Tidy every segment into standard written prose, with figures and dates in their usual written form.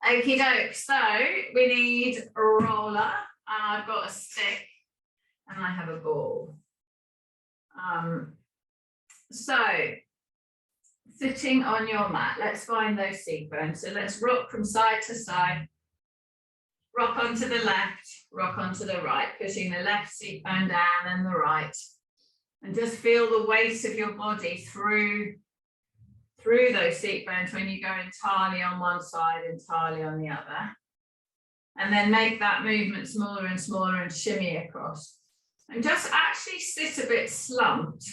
Okie doke, so we need a roller, and I've got a stick, and I have a ball. So sitting on your mat, let's find those seat bones. So let's rock from side to side, rock onto the left, rock onto the right, pushing the left seat bone down and the right. And just feel the weight of your body through those seat bones when you go entirely on one side, entirely on the other. And then make that movement smaller and smaller and shimmy across. And just actually sit a bit slumped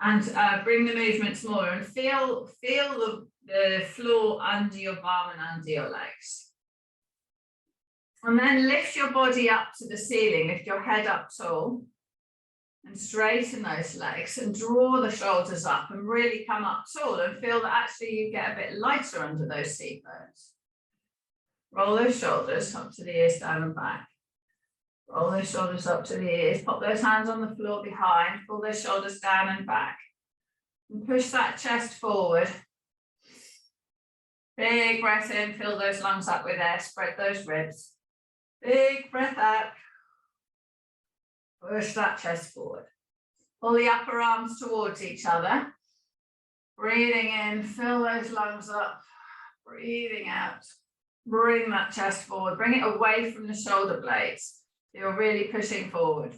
and bring the movement smaller and feel the floor under your bum and under your legs. And then lift your body up to the ceiling, lift your head up tall and straighten those legs and draw the shoulders up and really come up tall and feel that actually you get a bit lighter under those seat bones. Roll those shoulders up to the ears, down and back. Roll those shoulders up to the ears, pop those hands on the floor behind, pull those shoulders down and back. And push that chest forward. Big breath in, fill those lungs up with air, spread those ribs. Big breath out. Push that chest forward. Pull the upper arms towards each other. Breathing in, fill those lungs up. Breathing out. Bring that chest forward. Bring it away from the shoulder blades. You're really pushing forward.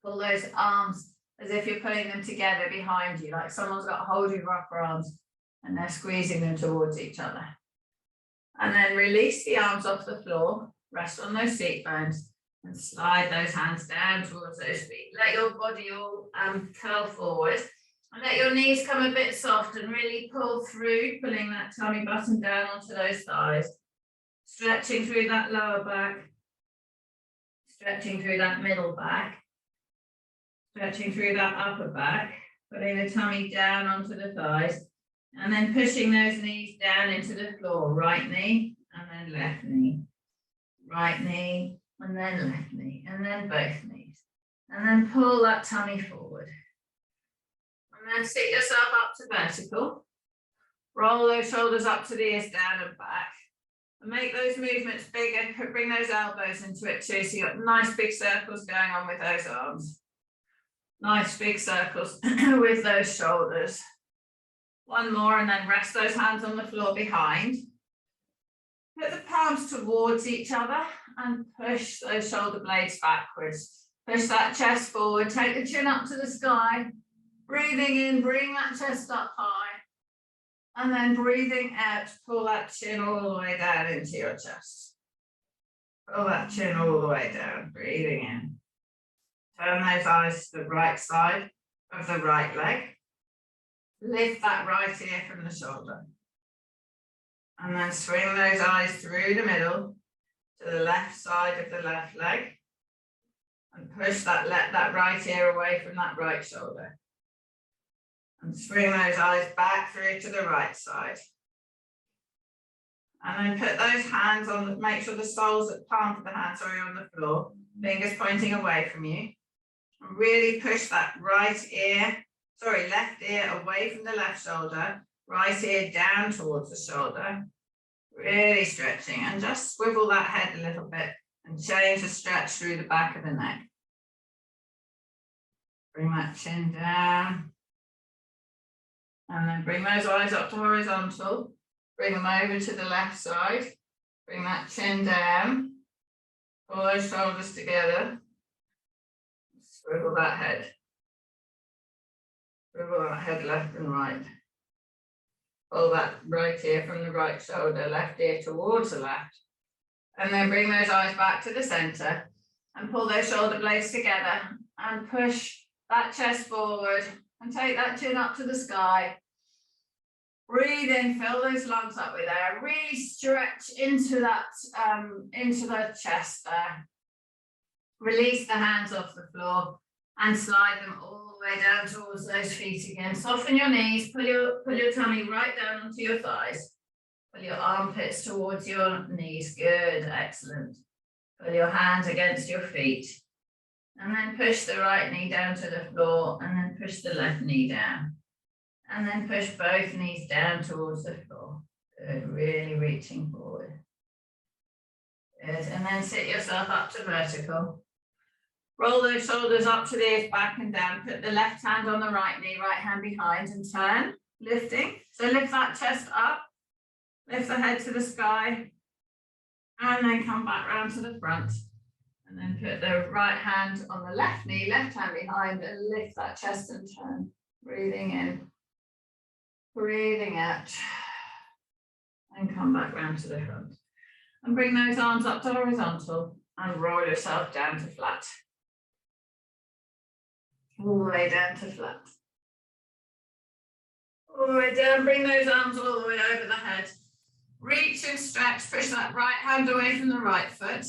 Pull those arms as if you're putting them together behind you, like someone's got hold of your upper arms and they're squeezing them towards each other. And then release the arms off the floor, rest on those seat bones and slide those hands down towards those feet. Let your body all curl forward and let your knees come a bit soft and really pull through, pulling that tummy button down onto those thighs, stretching through that lower back, stretching through that middle back, stretching through that upper back, putting the tummy down onto the thighs, and then pushing those knees down into the floor. Right knee, and then left knee. Right knee, and then left knee, and then both knees. And then pull that tummy forward. And then sit yourself up to vertical. Roll those shoulders up to the ears, down and back. And make those movements bigger, bring those elbows into it too, so you've got nice big circles going on with those arms. Nice big circles with those shoulders. One more and then rest those hands on the floor behind. Put the palms towards each other and push those shoulder blades backwards. Push that chest forward, take the chin up to the sky. Breathing in, bring that chest up high. And then breathing out, pull that chin all the way down into your chest. Pull that chin all the way down, breathing in. Turn those eyes to the right side of the right leg. Lift that right ear from the shoulder. And then swing those eyes through the middle to the left side of the left leg. And push that, let that right ear away from that right shoulder. And swing those eyes back through to the right side. And then put those hands on, make sure the soles, the palm of the hands are on the floor, fingers pointing away from you. And really push that left ear away from the left shoulder, right ear down towards the shoulder. Really stretching and just swivel that head a little bit and change the stretch through the back of the neck. Bring that chin down. And then bring those eyes up to horizontal. Bring them over to the left side. Bring that chin down. Pull those shoulders together. Swivel that head. Swivel that head left and right. Pull that right ear from the right shoulder, left ear towards the left. And then bring those eyes back to the center and pull those shoulder blades together and push that chest forward and take that chin up to the sky. Breathe in, fill those lungs up with air. Really stretch into that, into the chest there. Release the hands off the floor and slide them all the way down towards those feet again. Soften your knees, pull your tummy right down onto your thighs. Pull your armpits towards your knees. Good, excellent. Pull your hands against your feet. And then push the right knee down to the floor and then push the left knee down. And then push both knees down towards the floor. Good, really reaching forward. Good, and then sit yourself up to vertical. Roll those shoulders up to the ears, back and down. Put the left hand on the right knee, right hand behind and turn, lifting. So lift that chest up, lift the head to the sky, and then come back round to the front. And then put the right hand on the left knee, left hand behind, and lift that chest and turn. Breathing in, breathing out, and come back round to the front. And bring those arms up to horizontal and roll yourself down to flat. All the way down to flat. All the way down, bring those arms all the way over the head. Reach and stretch, push that right hand away from the right foot.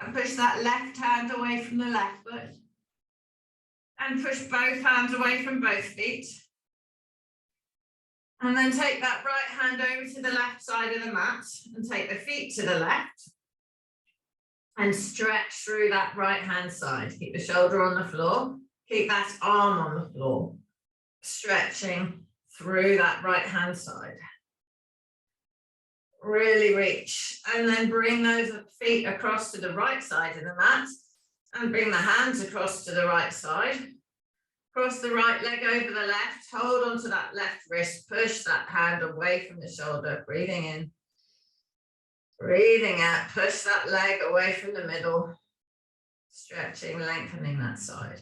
And push that left hand away from the left foot. And push both hands away from both feet. And then take that right hand over to the left side of the mat and take the feet to the left. And stretch through that right hand side. Keep the shoulder on the floor. Keep that arm on the floor. Stretching through that right hand side. Really reach. And then bring those feet across to the right side of the mat. And bring the hands across to the right side. Cross the right leg over the left. Hold onto that left wrist. Push that hand away from the shoulder. Breathing in. Breathing out, push that leg away from the middle, stretching, lengthening that side.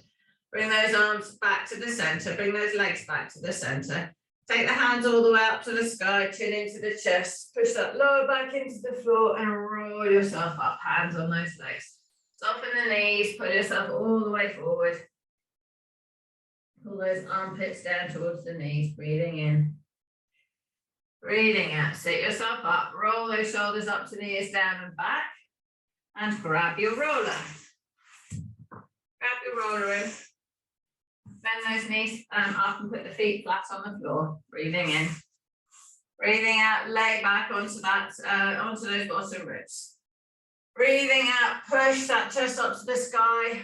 Bring those arms back to the center, bring those legs back to the center. Take the hands all the way up to the sky, chin into the chest, push that lower back into the floor and roll yourself up, hands on those legs. Soften the knees, pull yourself all the way forward. Pull those armpits down towards the knees, breathing in. Breathing out, sit yourself up, roll those shoulders up to the ears, down and back, and grab your roller. Grab your roller in, bend those knees up and put the feet flat on the floor, breathing in. Breathing out, lay back onto that, onto those bottom ribs. Breathing out, push that chest up to the sky.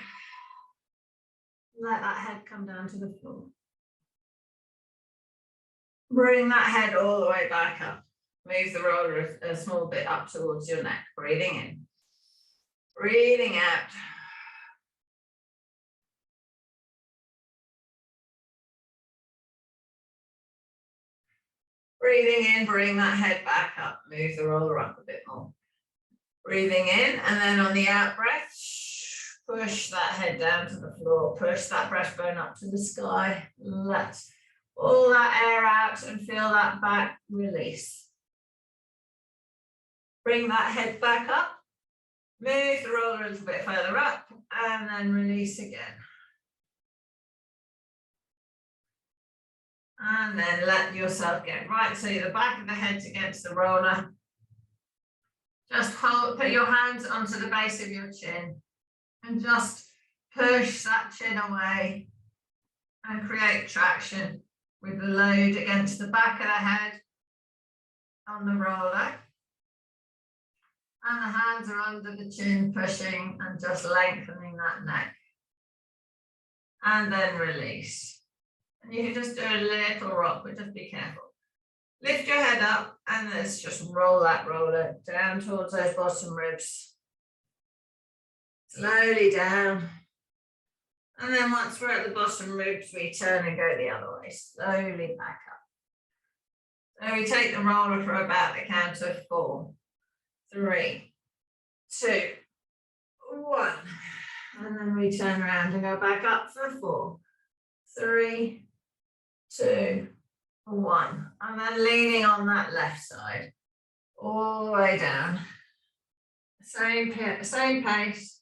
Let that head come down to the floor. Bring that head all the way back up. Move the roller a small bit up towards your neck. Breathing in. Breathing out. Breathing in, bring that head back up. Move the roller up a bit more. Breathing in, and then on the out breath, push that head down to the floor. Push that breastbone up to the sky. Let all that air out and feel that back release. Bring that head back up. Move the roller a little bit further up and then release again. And then let yourself get right to the back of the head against the roller. Just hold, put your hands onto the base of your chin and just push that chin away and create traction with the load against the back of the head on the roller. And the hands are under the chin, pushing and just lengthening that neck. And then release. And you can just do a little rock, but just be careful. Lift your head up and let's just roll that roller down towards those bottom ribs. Slowly down. And then once we're at the bottom ribs, we turn and go the other way, slowly back up. So we take the roller for about the count of 4, 3, 2, 1. And then we turn around and go back up for 4, 3, 2, 1. And then leaning on that left side, all the way down. Same pace.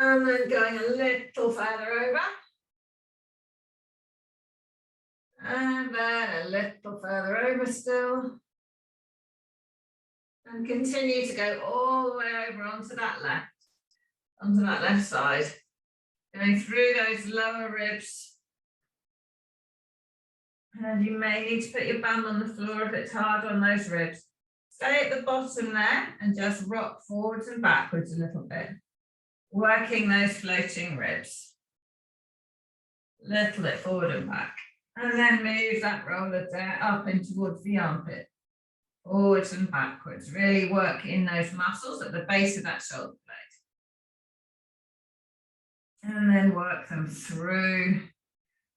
And then going a little further over. And then a little further over still. And continue to go all the way over onto that left side. Going through those lower ribs. And you may need to put your bum on the floor if it's hard on those ribs. Stay at the bottom there and just rock forwards and backwards a little bit. Working those floating ribs. Little bit forward and back. And then move that roller down up and towards the armpit. Forwards and backwards. Really work in those muscles at the base of that shoulder blade. And then work them through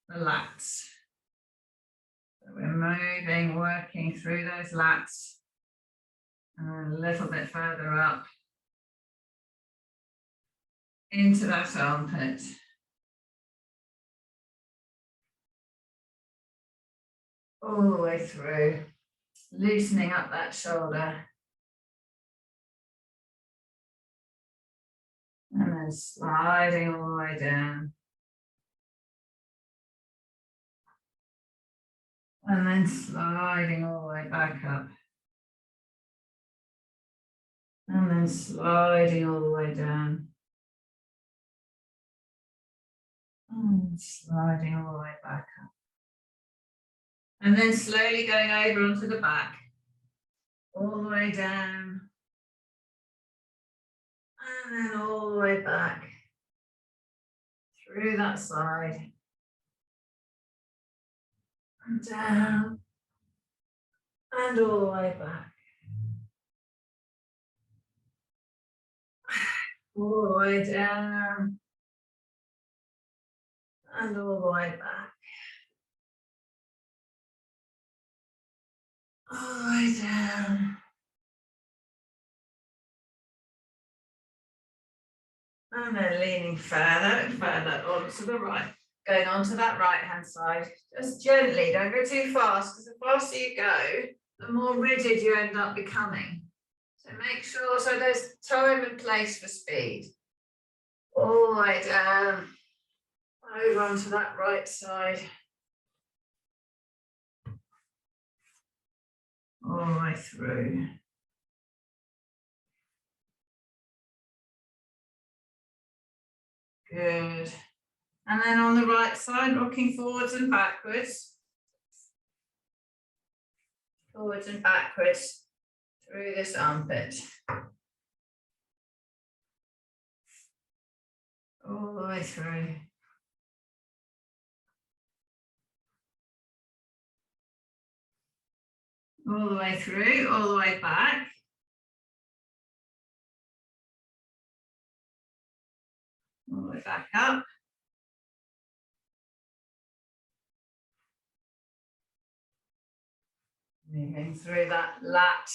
the lats. So we're moving, working through those lats. And a little bit further up into that armpit. All the way through, loosening up that shoulder. And then sliding all the way down. And then sliding all the way back up. And then sliding all the way down. And sliding all the way back up. And then slowly going over onto the back. All the way down. And then all the way back. Through that side. And down. And all the way back. All the way down. And all the way back. All the way down. And then leaning further and further onto the right. Going onto that right hand side. Just gently, don't go too fast, because the faster you go, the more rigid you end up becoming. So make sure, so there's time and place for speed. All the way down. Over onto that right side. All the way through. Good. And then on the right side, rocking forwards and backwards. Forwards and backwards through this armpit. All the way through. All the way through, all the way back. All the way back up. Moving through that lat.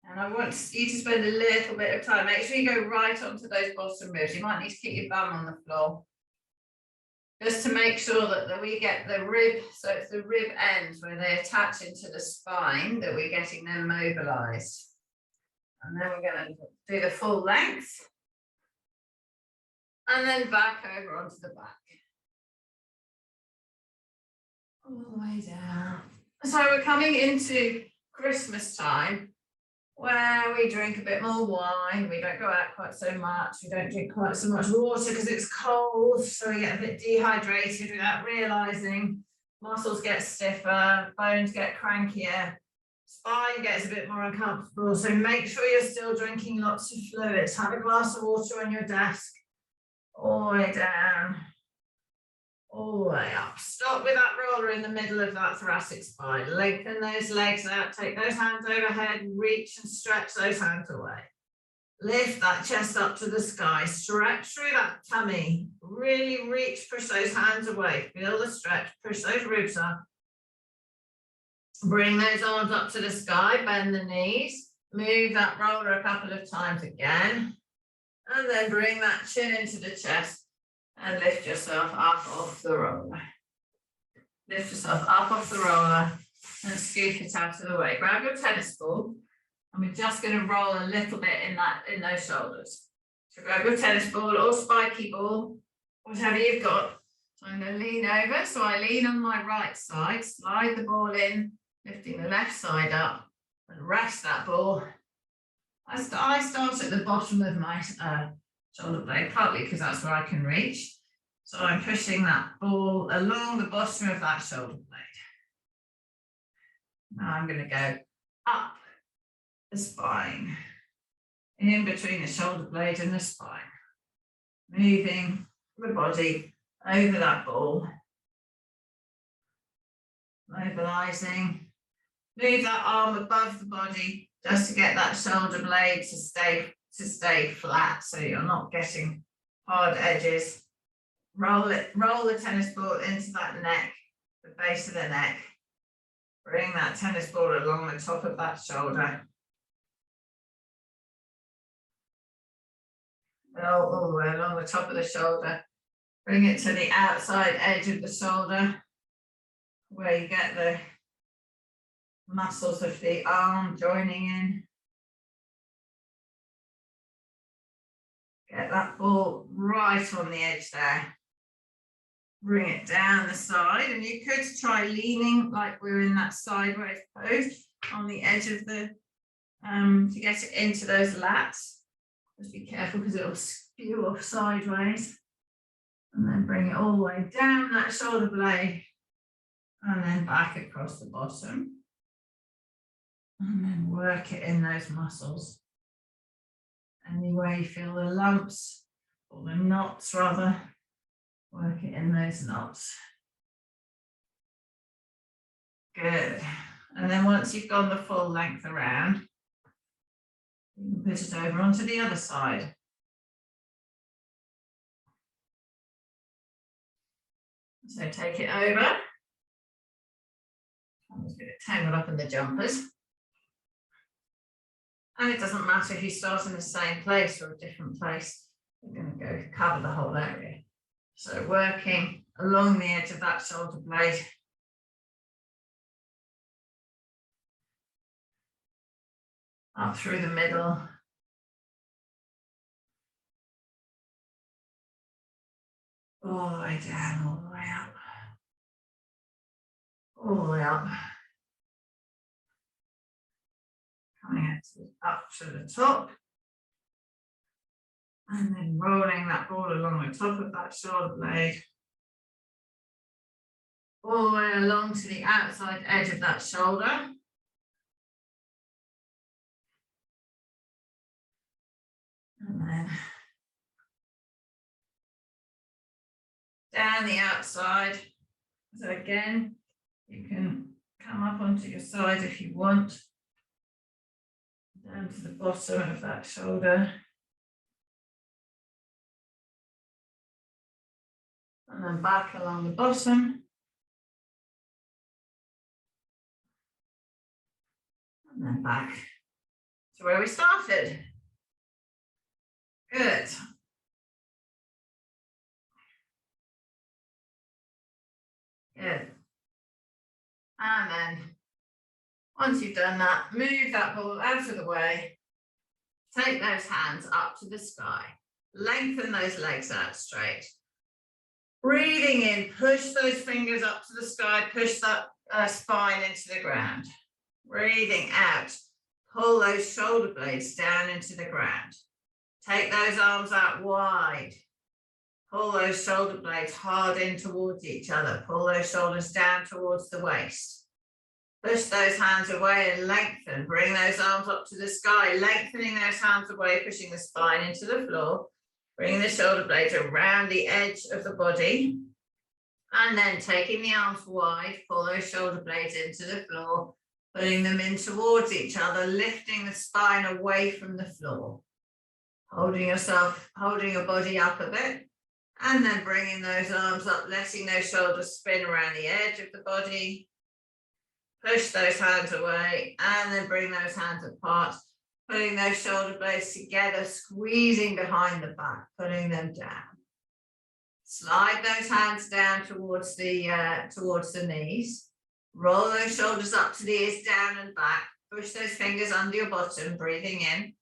And I want you to spend a little bit of time. Make sure you go right onto those bottom ribs. You might need to keep your bum on the floor. Just to make sure that we get the rib, so it's the rib ends where they attach into the spine, that we're getting them mobilised. And then we're going to do the full length. And then back over onto the back. All the way down. So we're coming into Christmas time, where we drink a bit more wine, we don't go out quite so much, we don't drink quite so much water because it's cold, so we get a bit dehydrated without realising. Muscles get stiffer, bones get crankier, spine gets a bit more uncomfortable, so make sure you're still drinking lots of fluids. Have a glass of water on your desk, all the way down, all the way up. Stop with that roller in the middle of that thoracic spine. Lengthen those legs out, take those hands overhead, reach and stretch those hands away. Lift that chest up to the sky, stretch through that tummy, really reach, push those hands away, feel the stretch, push those ribs up. Bring those arms up to the sky, bend the knees, move that roller a couple of times again, and then bring that chin into the chest. And lift yourself up off the roller. Lift yourself up off the roller and scoop it out of the way. Grab your tennis ball and we're just going to roll a little bit in those shoulders. So grab your tennis ball or spiky ball, whatever you've got. So I'm going to lean over. So I lean on my right side, slide the ball in, lifting the left side up and rest that ball. I start at the bottom of my shoulder blade, partly because that's where I can reach. So I'm pushing that ball along the bottom of that shoulder blade. Now I'm going to go up the spine, in between the shoulder blade and the spine, moving the body over that ball mobilising. Move that arm above the body just to get that shoulder blade to stay flat, so you're not getting hard edges. Roll the tennis ball into that neck, the base of the neck. Bring that tennis ball along the top of that shoulder. All the way along the top of the shoulder. Bring it to the outside edge of the shoulder, where you get the muscles of the arm joining in. Get that ball right on the edge there. Bring it down the side, and you could try leaning like we're in that sideways pose on the edge of the, to get it into those lats. Just be careful because it'll skew off sideways. And then bring it all the way down that shoulder blade, and then back across the bottom. And then work it in those muscles. Anywhere you feel the lumps, or the knots rather, work it in those knots. Good. And then once you've gone the full length around, you can put it over onto the other side. So take it over. I'm just going to tangle up in the jumpers. And it doesn't matter if you start in the same place or a different place. We're going to go cover the whole area. So working along the edge of that shoulder blade. Up through the middle. All the way down, all the way up. All the way up. Coming up to the top. And then rolling that ball along the top of that shoulder blade. All the way along to the outside edge of that shoulder. And then down the outside. So again, you can come up onto your side if you want. Down to the bottom of that shoulder. And then back along the bottom. And then back to where we started. Good. Good. And then once you've done that, move that ball out of the way. Take those hands up to the sky. Lengthen those legs out straight. Breathing in, push those fingers up to the sky, push that spine into the ground. Breathing out, pull those shoulder blades down into the ground. Take those arms out wide. Pull those shoulder blades hard in towards each other. Pull those shoulders down towards the waist. Push those hands away and lengthen. Bring those arms up to the sky, lengthening those hands away, pushing the spine into the floor. Bring the shoulder blades around the edge of the body. And then taking the arms wide, pull those shoulder blades into the floor, putting them in towards each other, lifting the spine away from the floor. Holding your body up a bit. And then bringing those arms up, letting those shoulders spin around the edge of the body. Push those hands away and then bring those hands apart, putting those shoulder blades together, squeezing behind the back, putting them down. Slide those hands down towards the knees. Roll those shoulders up to the ears, down and back. Push those fingers under your bottom, breathing in.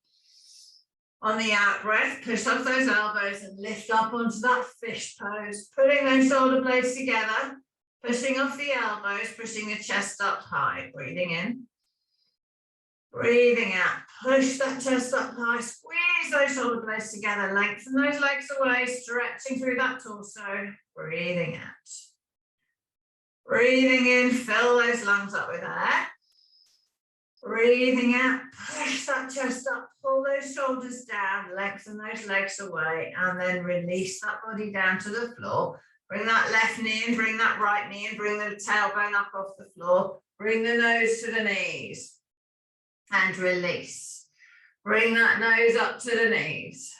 On the out breath, push up those elbows and lift up onto that fish pose, putting those shoulder blades together. Pushing off the elbows, pushing the chest up high, breathing in. Breathing out, push that chest up high, squeeze those shoulder blades together, lengthen those legs away, stretching through that torso, breathing out. Breathing in, fill those lungs up with air. Breathing out, push that chest up, pull those shoulders down, lengthen those legs away, and then release that body down to the floor. Bring that left knee in, bring that right knee in, bring the tailbone up off the floor. Bring the nose to the knees and release. Bring that nose up to the knees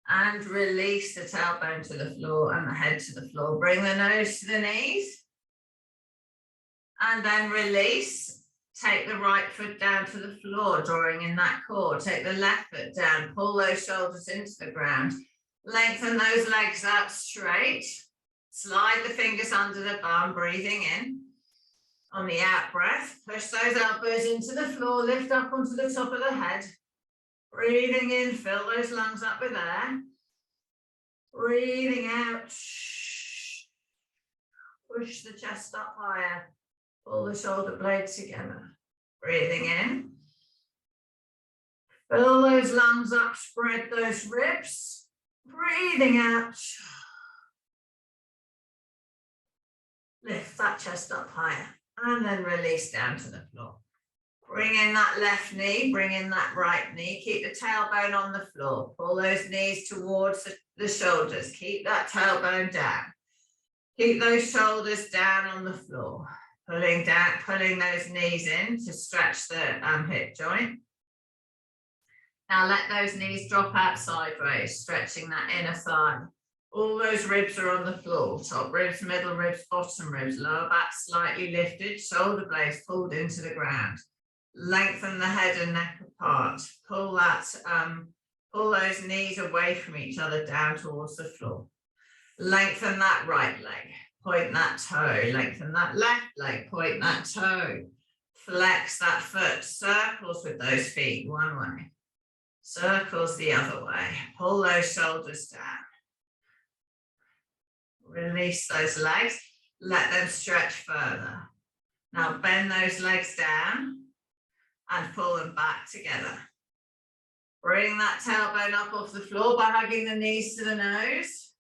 and release the tailbone to the floor and the head to the floor. Bring the nose to the knees and then release. Take the right foot down to the floor, drawing in that core. Take the left foot down, pull those shoulders into the ground. Lengthen those legs out straight. Slide the fingers under the bum, breathing in. On the out breath, push those elbows into the floor, lift up onto the top of the head. Breathing in, fill those lungs up with air. Breathing out. Push the chest up higher. Pull the shoulder blades together. Breathing in. Fill those lungs up, spread those ribs. Breathing out. Lift that chest up higher. And then release down to the floor. Bring in that left knee, bring in that right knee. Keep the tailbone on the floor. Pull those knees towards the shoulders. Keep that tailbone down. Keep those shoulders down on the floor. Pulling down, pulling those knees in to stretch the hip joint. Now let those knees drop out sideways, stretching that inner thigh. All those ribs are on the floor. Top ribs, middle ribs, bottom ribs. Lower back slightly lifted, shoulder blades pulled into the ground. Lengthen the head and neck apart. Pull those knees away from each other down towards the floor. Lengthen that right leg. Point that toe, lengthen that left leg, point that toe. Flex that foot, circles with those feet one way. Circles the other way. Pull those shoulders down. Release those legs, let them stretch further. Now bend those legs down and pull them back together. Bring that tailbone up off the floor by hugging the knees to the nose.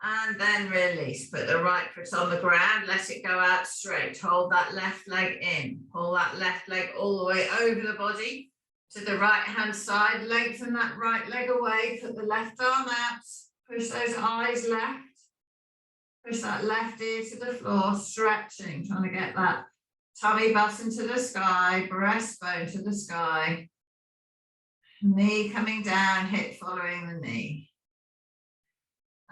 And then release. Put the right foot on the ground. Let it go out straight. Hold that left leg in. Pull that left leg all the way over the body to the right hand side. Lengthen that right leg away. Put the left arm out. Push those eyes left. Push that left ear to the floor. Stretching. Trying to get that tummy button to the sky. Breastbone to the sky. Knee coming down. Hip following the knee.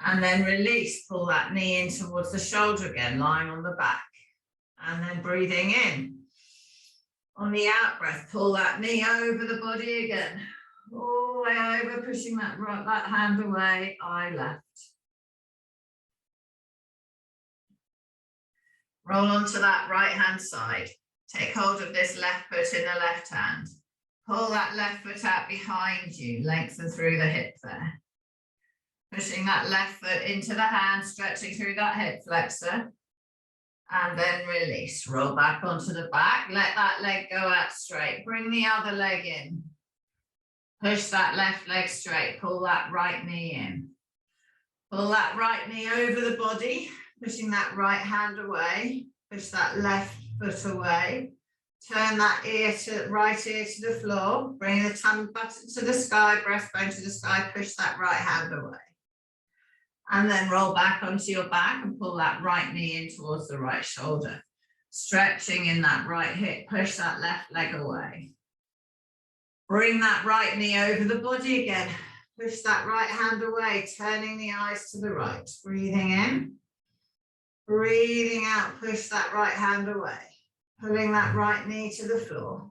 And then release, pull that knee in towards the shoulder again, lying on the back. And then breathing in. On the out breath, pull that knee over the body again. All the way over, pushing that hand away, eye left. Roll onto that right hand side. Take hold of this left foot in the left hand. Pull that left foot out behind you, lengthen through the hip there. Pushing that left foot into the hand, stretching through that hip flexor. And then release. Roll back onto the back. Let that leg go out straight. Bring the other leg in. Push that left leg straight. Pull that right knee in. Pull that right knee over the body. Pushing that right hand away. Push that left foot away. Turn that right ear to the floor. Bring the tummy button to the sky. Breastbone to the sky. Push that right hand away. And then roll back onto your back and pull that right knee in towards the right shoulder. Stretching in that right hip, push that left leg away. Bring that right knee over the body again. Push that right hand away, turning the eyes to the right. Breathing in. Breathing out, push that right hand away. Pulling that right knee to the floor.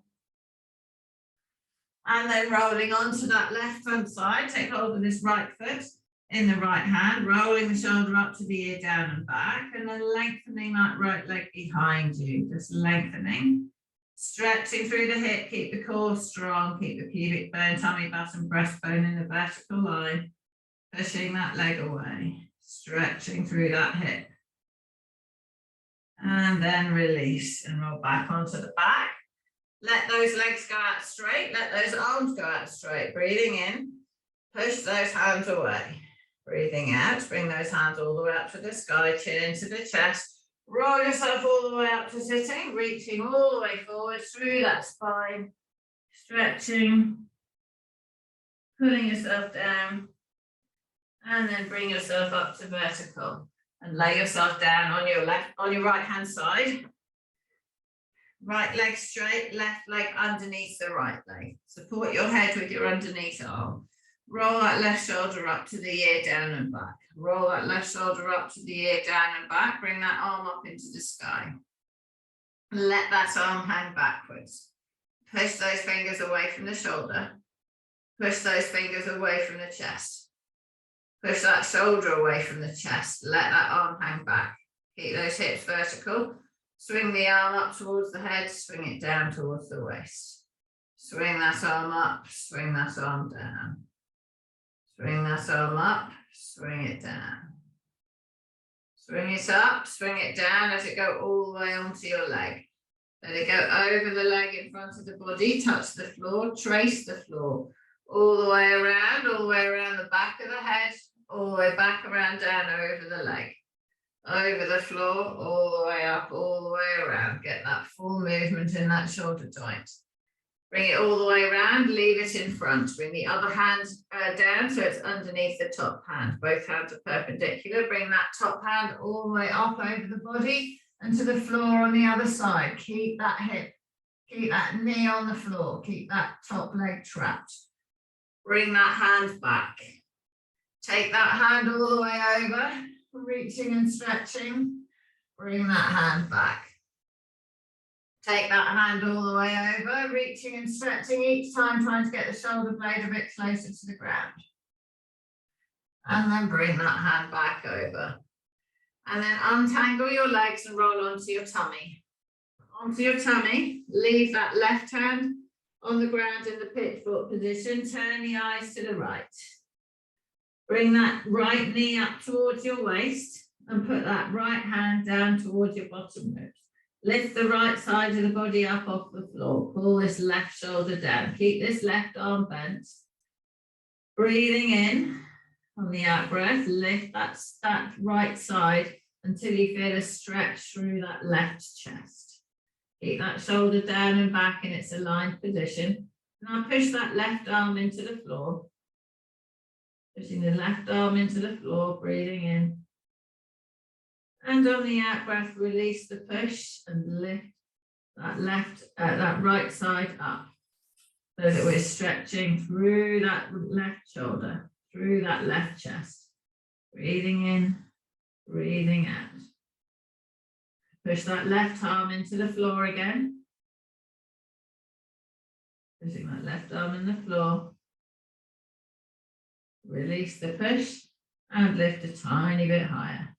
And then rolling onto that left hand side, take hold of this right foot. In the right hand, rolling the shoulder up to the ear, down and back, and then lengthening that right leg behind you, just lengthening, stretching through the hip, keep the core strong, keep the pubic bone, tummy button, breastbone in a vertical line, pushing that leg away, stretching through that hip, and then release and roll back onto the back. Let those legs go out straight, let those arms go out straight, breathing in, push those hands away. Breathing out, bring those hands all the way up to the sky, chin into the chest. Roll yourself all the way up to sitting, reaching all the way forward through that spine. Stretching, pulling yourself down. And then bring yourself up to vertical and lay yourself down on your right hand side. Right leg straight, left leg underneath the right leg. Support your head with your underneath arm. Roll that left shoulder up to the ear, down and back. Roll that left shoulder up to the ear, down and back. Bring that arm up into the sky. Let that arm hang backwards. Push those fingers away from the shoulder. Push those fingers away from the chest. Push that shoulder away from the chest. Let that arm hang back. Keep those hips vertical. Swing the arm up towards the head. Swing it down towards the waist. Swing that arm up. Swing that arm down. Swing that arm up. Swing it down. Swing it up. Swing it down. Let it go all the way onto your leg. Let it go over the leg in front of the body. Touch the floor. Trace the floor. All the way around. All the way around the back of the head. All the way back around, down over the leg. Over the floor, all the way up, all the way around. Get that full movement in that shoulder joint. Bring it all the way around, leave it in front. Bring the other hand down so it's underneath the top hand. Both hands are perpendicular. Bring that top hand all the way up over the body and to the floor on the other side. Keep that hip, keep that knee on the floor. Keep that top leg trapped. Bring that hand back. Take that hand all the way over, reaching and stretching. Bring that hand back. Take that hand all the way over, reaching and stretching each time, trying to get the shoulder blade a bit closer to the ground. And then bring that hand back over. And then untangle your legs and roll onto your tummy. Onto your tummy, leave that left hand on the ground in the pitchfork position. Turn the eyes to the right. Bring that right knee up towards your waist and put that right hand down towards your bottom ribs. Lift the right side of the body up off the floor. Pull this left shoulder down. Keep this left arm bent. Breathing in on the out breath. Lift that right side until you feel a stretch through that left chest. Keep that shoulder down and back in its aligned position. Now push that left arm into the floor. Pushing the left arm into the floor, breathing in. And on the out breath, release the push and lift that right side up so that we're stretching through that left shoulder, through that left chest. Breathing in, breathing out. Push that left arm into the floor again. Pushing that left arm in the floor. Release the push and lift a tiny bit higher.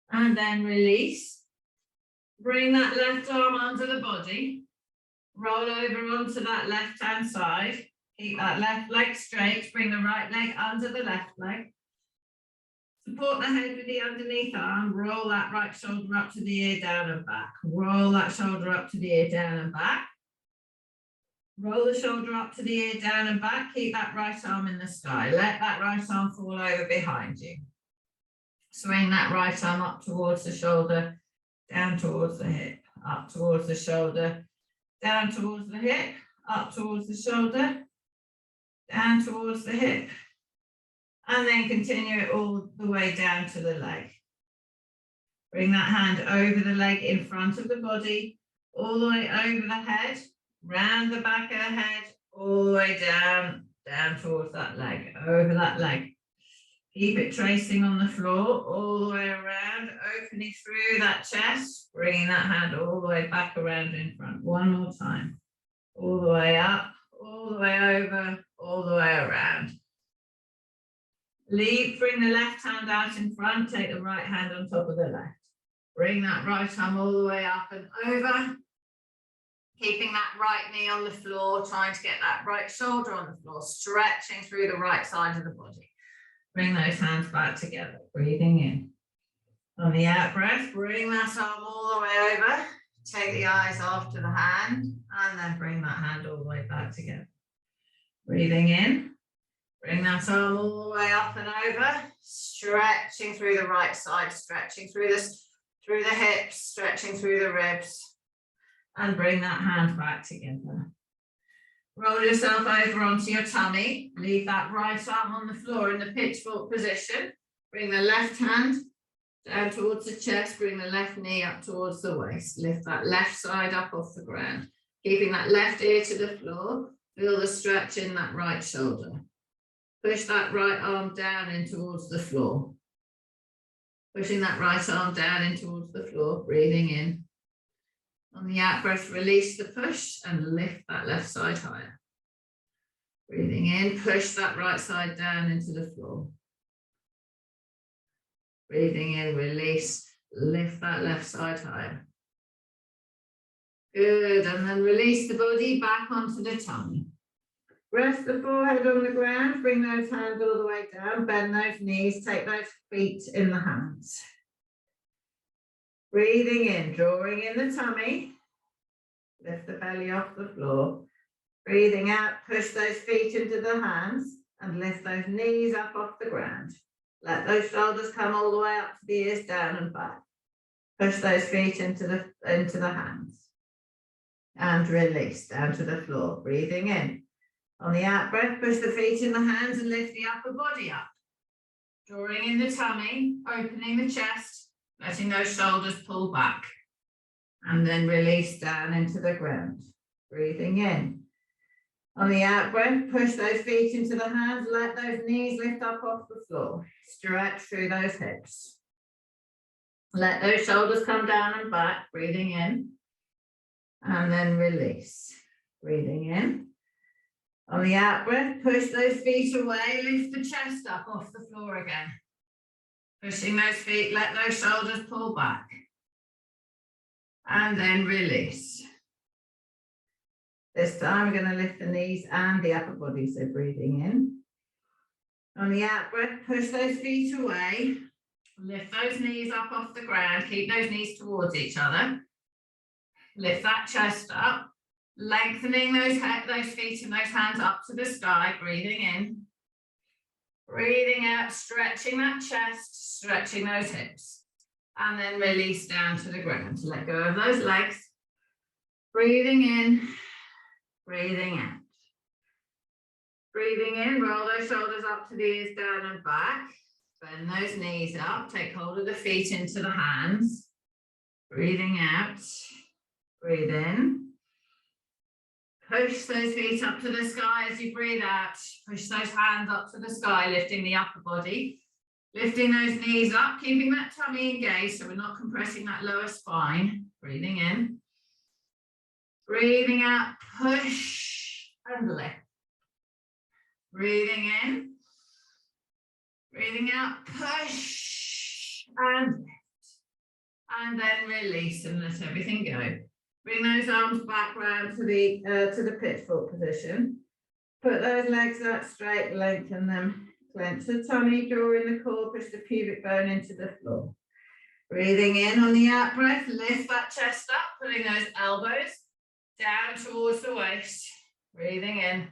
And then release. Bring that left arm under the body. Roll over onto that left hand side. Keep that left leg straight. Bring the right leg under the left leg. Support the head with the underneath arm. Roll that right shoulder up to the ear, down and back. Roll that shoulder up to the ear, down and back. Roll the shoulder up to the ear, down and back. Keep that right arm in the sky. Let that right arm fall over behind you. Swing that right arm up towards the shoulder, down towards the hip, up towards the shoulder, down towards the hip, up towards the shoulder, down towards the hip. And then continue it all the way down to the leg. Bring that hand over the leg in front of the body, all the way over the head, round the back of the head, all the way down towards that leg, over that leg. Keep it tracing on the floor, all the way around, opening through that chest, bringing that hand all the way back around in front. One more time. All the way up, all the way over, all the way around. Bring the left hand out in front, take the right hand on top of the left. Bring that right arm all the way up and over. Keeping that right knee on the floor, trying to get that right shoulder on the floor, stretching through the right side of the body. Bring those hands back together, breathing in. On the out breath, bring that arm all the way over. Take the eyes off to the hand and then bring that hand all the way back together. Breathing in. Bring that arm all the way up and over. Stretching through the right side, stretching through the hips, stretching through the ribs. And bring that hand back together. Roll yourself over onto your tummy. Leave that right arm on the floor in the pitchfork position. Bring the left hand down towards the chest. Bring the left knee up towards the waist. Lift that left side up off the ground. Keeping that left ear to the floor. Feel the stretch in that right shoulder. Push that right arm down in towards the floor. Pushing that right arm down in towards the floor. Breathing in. On the out breath, release the push and lift that left side higher. Breathing in, push that right side down into the floor. Breathing in, release, lift that left side higher. Good, and then release the body back onto the tummy. Rest the forehead on the ground, bring those hands all the way down, bend those knees, take those feet in the hands. Breathing in, drawing in the tummy. Lift the belly off the floor. Breathing out, push those feet into the hands and lift those knees up off the ground. Let those shoulders come all the way up to the ears, down and back. Push those feet into the hands. And release down to the floor. Breathing in. On the out breath, push the feet in the hands and lift the upper body up. Drawing in the tummy, opening the chest, letting those shoulders pull back. And then release down into the ground. Breathing in. On the out breath, push those feet into the hands, let those knees lift up off the floor. Stretch through those hips. Let those shoulders come down and back, breathing in. And then release. Breathing in. On the out breath, push those feet away, lift the chest up off the floor again. Pushing those feet, let those shoulders pull back. And then release. This time we're going to lift the knees and the upper body, so breathing in. On the out breath, push those feet away. Lift those knees up off the ground. Keep those knees towards each other. Lift that chest up. Lengthening those feet and those hands up to the sky. Breathing in. Breathing out, stretching that chest, stretching those hips. And then release down to the ground. Let go of those legs. Breathing in, breathing out. Breathing in, roll those shoulders up to the ears, down and back. Bend those knees up, take hold of the feet into the hands. Breathing out, breathe in. Push those feet up to the sky as you breathe out. Push those hands up to the sky, lifting the upper body. Lifting those knees up, keeping that tummy engaged so we're not compressing that lower spine. Breathing in. Breathing out, push and lift. Breathing in. Breathing out, push and lift. And then release and let everything go. Bring those arms back round to the pitchfork position. Put those legs out straight, lengthen them. Clench the tummy, draw in the core, push the pubic bone into the floor. Breathing in on the out breath, lift that chest up, putting those elbows down towards the waist. Breathing in.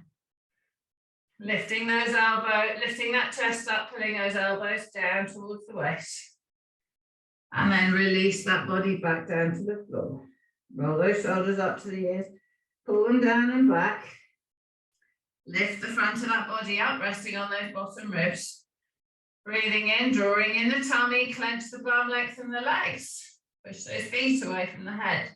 Lifting those elbows, lifting that chest up, putting those elbows down towards the waist. And then release that body back down to the floor. Roll those shoulders up to the ears, pull them down and back. Lift the front of that body up, resting on those bottom ribs. Breathing in, drawing in the tummy, clench the bum, lengthen the legs. Push those feet away from the head.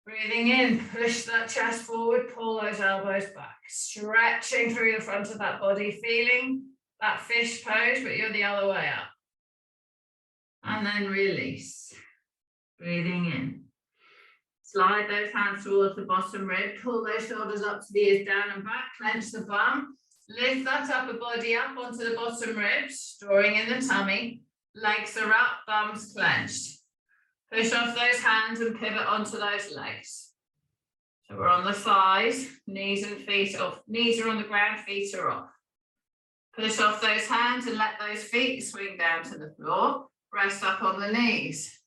Breathing in, push that chest forward, pull those elbows back. Stretching through the front of that body, feeling that fish pose, but you're the other way up. And then release. Breathing in. Slide those hands towards the bottom rib, pull those shoulders up to the ears, down and back, clench the bum, lift that upper body up onto the bottom ribs, drawing in the tummy, legs are up, bums clenched. Push off those hands and pivot onto those legs. So we're on the thighs, knees and feet off, knees are on the ground, feet are off. Push off those hands and let those feet swing down to the floor, rest up on the knees.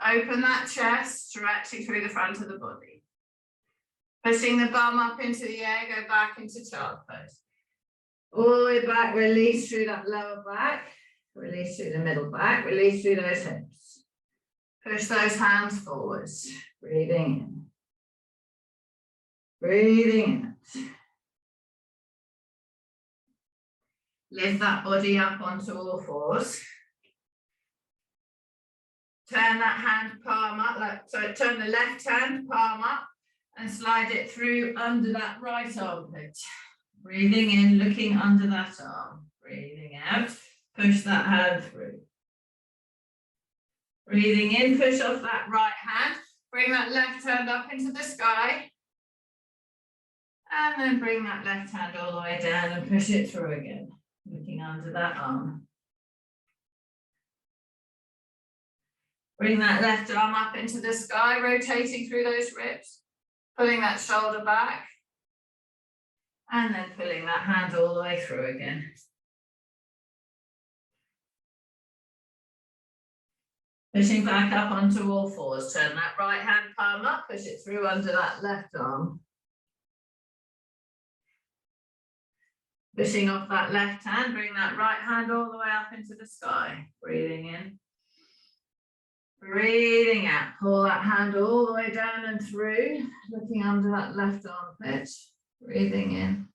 Open that chest, stretching through the front of the body. Pushing the bum up into the air, go back into child pose. All the way back, release through that lower back, release through the middle back, release through those hips. Push those hands forwards, breathing in. Breathing out. Lift that body up onto all fours. Turn that hand palm up, turn the left hand palm up and slide it through under that right armpit. Breathing in, looking under that arm. Breathing out, push that hand through. Breathing in, push off that right hand. Bring that left hand up into the sky. And then bring that left hand all the way down and push it through again. Looking under that arm. Bring that left arm up into the sky, rotating through those ribs. Pulling that shoulder back. And then pulling that hand all the way through again. Pushing back up onto all fours. Turn that right hand palm up, push it through under that left arm. Pushing off that left hand, bring that right hand all the way up into the sky. Breathing in. Breathing out. Pull that hand all the way down and through, looking under that left armpit. Breathing in.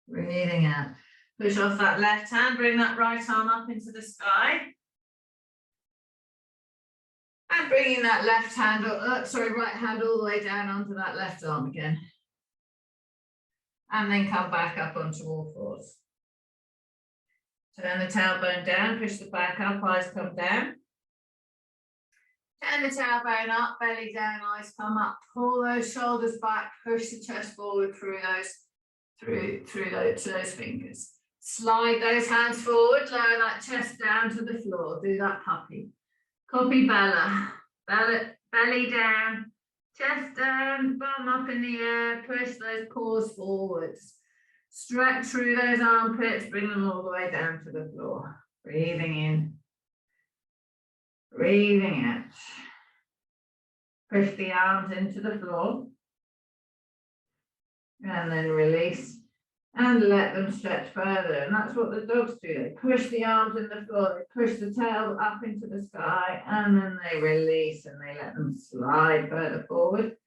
Breathing out. Push off that left hand, bring that right arm up into the sky. And bringing that right hand all the way down onto that left arm again. And then come back up onto all fours. Turn the tailbone down, push the back up, eyes come down. Turn the tailbone up, belly down, eyes come up. Pull those shoulders back, push the chest forward through those fingers. Slide those hands forward, lower that chest down to the floor. Do that puppy. Copy Bella. Belly down, chest down, bum up in the air, push those paws forwards. Stretch through those armpits, bring them all the way down to the floor. Breathing in. Breathing out. Push the arms into the floor. And then release. And let them stretch further. And that's what the dogs do. They push the arms in the floor, they push the tail up into the sky, and then they release and they let them slide further forward.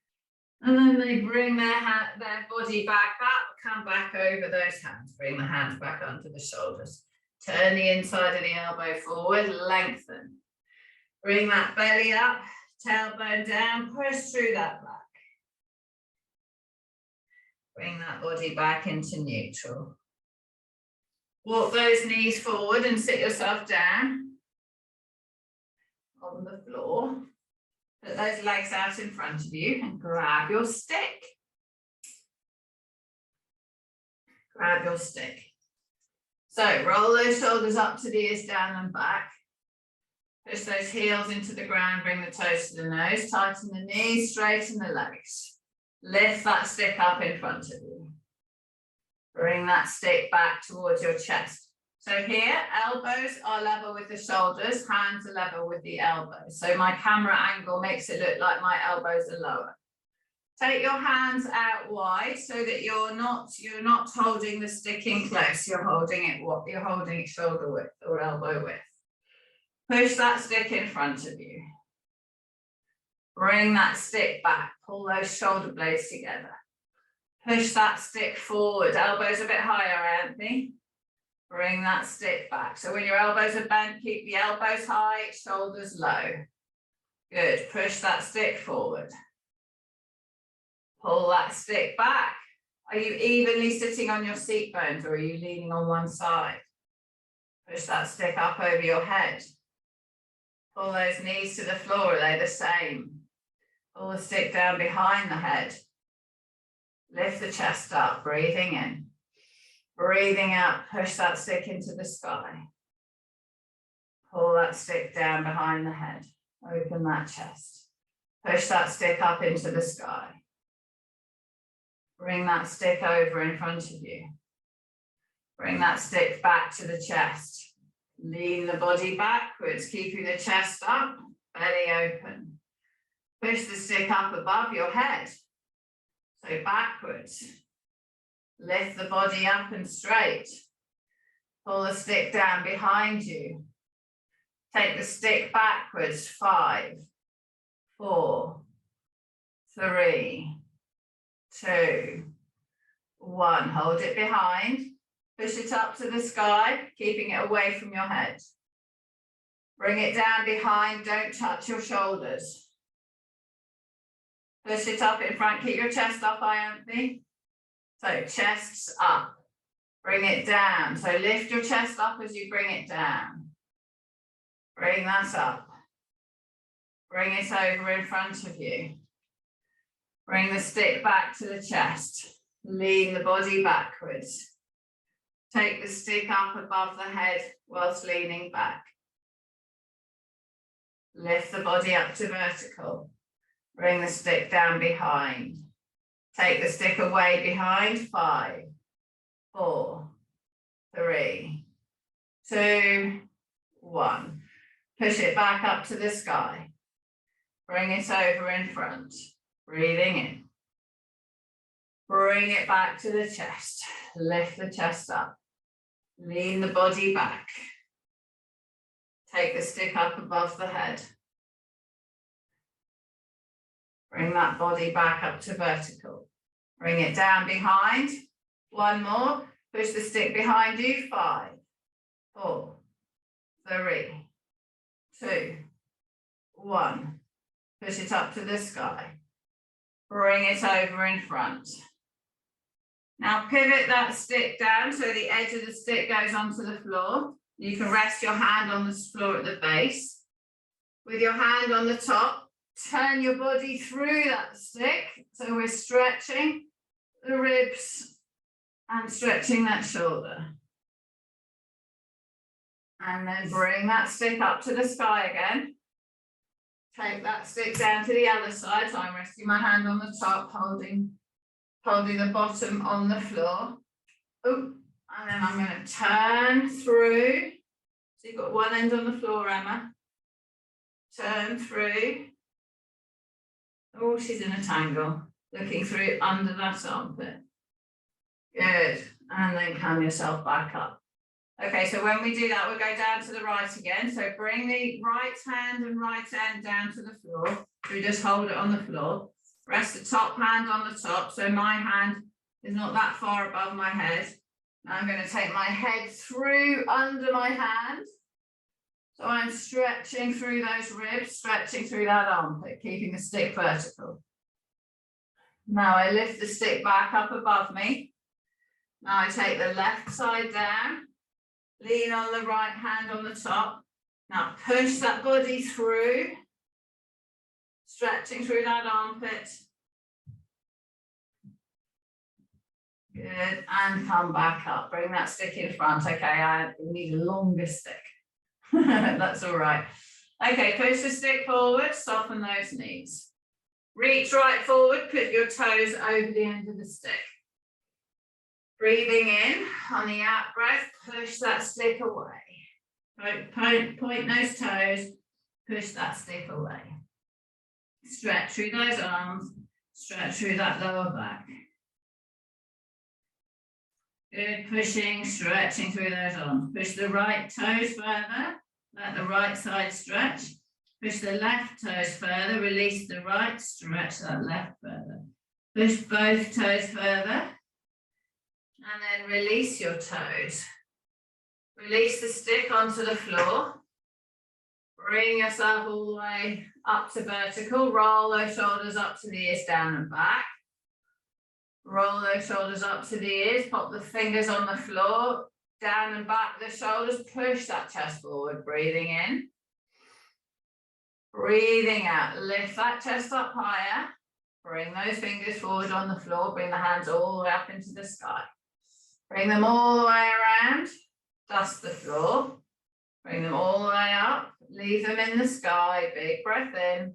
And then they bring their body back up, come back over those hands. Bring the hands back onto the shoulders. Turn the inside of the elbow forward, lengthen. Bring that belly up, tailbone down, push through that back. Bring that body back into neutral. Walk those knees forward and sit yourself down on the floor. Put those legs out in front of you and grab your stick. Grab your stick. So roll those shoulders up to the ears, down and back. Push those heels into the ground, bring the toes to the nose, tighten the knees, straighten the legs. Lift that stick up in front of you. Bring that stick back towards your chest. So here, elbows are level with the shoulders, hands are level with the elbows. So my camera angle makes it look like my elbows are lower. Take your hands out wide so that you're not holding the stick in close. You're holding it shoulder width or elbow width. Push that stick in front of you. Bring that stick back, pull those shoulder blades together. Push that stick forward, elbows a bit higher, Anthony. Bring that stick back. So when your elbows are bent, keep the elbows high, shoulders low. Good, push that stick forward. Pull that stick back. Are you evenly sitting on your seat bones or are you leaning on one side? Push that stick up over your head. Pull those knees to the floor, are they the same? Pull the stick down behind the head. Lift the chest up, breathing in. Breathing out, push that stick into the sky. Pull that stick down behind the head. Open that chest. Push that stick up into the sky. Bring that stick over in front of you. Bring that stick back to the chest. Lean the body backwards, keeping the chest up, belly open. Push the stick up above your head. So backwards. Lift the body up and straight. Pull the stick down behind you. Take the stick backwards. 5, 4, 3, 2, 1. Hold it behind. Push it up to the sky, keeping it away from your head. Bring it down behind, don't touch your shoulders. Push it up in front, keep your chest up, Anthony. So chest's up. Bring it down. So lift your chest up as you bring it down. Bring that up. Bring it over in front of you. Bring the stick back to the chest. Lean the body backwards. Take the stick up above the head whilst leaning back. Lift the body up to vertical. Bring the stick down behind. Take the stick away behind. 5, 4, 3, 2, 1. Push it back up to the sky. Bring it over in front. Breathing in. Bring it back to the chest. Lift the chest up. Lean the body back. Take the stick up above the head. Bring that body back up to vertical. Bring it down behind. 1 more. Push the stick behind you. 5, 4, 3, 2, 1. Push it up to the sky. Bring it over in front. Now pivot that stick down so the edge of the stick goes onto the floor. You can rest your hand on the floor at the base. With your hand on the top, turn your body through that stick. So we're stretching the ribs and stretching that shoulder. And then bring that stick up to the sky again. Take that stick down to the other side. So I'm resting my hand on the top, holding the bottom on the floor. Oh, and then I'm going to turn through. So you've got one end on the floor, Emma. Turn through. Oh, she's in a tangle. Looking through under that armpit. Good. And then come yourself back up. Okay, so when we do that, we'll go down to the right again. So bring the right hand and right end down to the floor. We just hold it on the floor. Rest the top hand on the top. So my hand is not that far above my head. Now I'm going to take my head through under my hand. So I'm stretching through those ribs, stretching through that armpit, keeping the stick vertical. Now I lift the stick back up above me. Now I take the left side down, lean on the right hand on the top. Now push that body through, stretching through that armpit. Good, and come back up. Bring that stick in front. Okay, I need a longer stick. That's all right. Okay, push the stick forward, soften those knees. Reach right forward, put your toes over the end of the stick. Breathing in, on the out breath, push that stick away. Point those toes, push that stick away. Stretch through those arms, stretch through that lower back. Good, pushing, stretching through those arms. Push the right toes further, let the right side stretch. Push the left toes further, release the right, stretch that left further. Push both toes further, and then release your toes. Release the stick onto the floor. Bring yourself all the way up to vertical. Roll those shoulders up to the ears, down and back. Roll those shoulders up to the ears, pop the fingers on the floor, down and back the shoulders, push that chest forward, breathing in. Breathing out, lift that chest up higher, bring those fingers forward on the floor, bring the hands all the way up into the sky. Bring them all the way around, dust the floor, bring them all the way up, leave them in the sky, big breath in.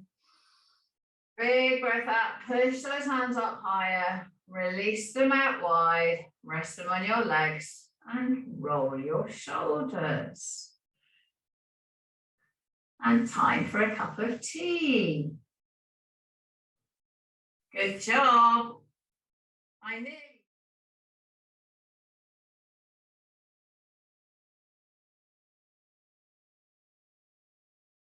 Big breath out, push those hands up higher, release them out wide, rest them on your legs and roll your shoulders. And time for a cup of tea. Good job. I knew.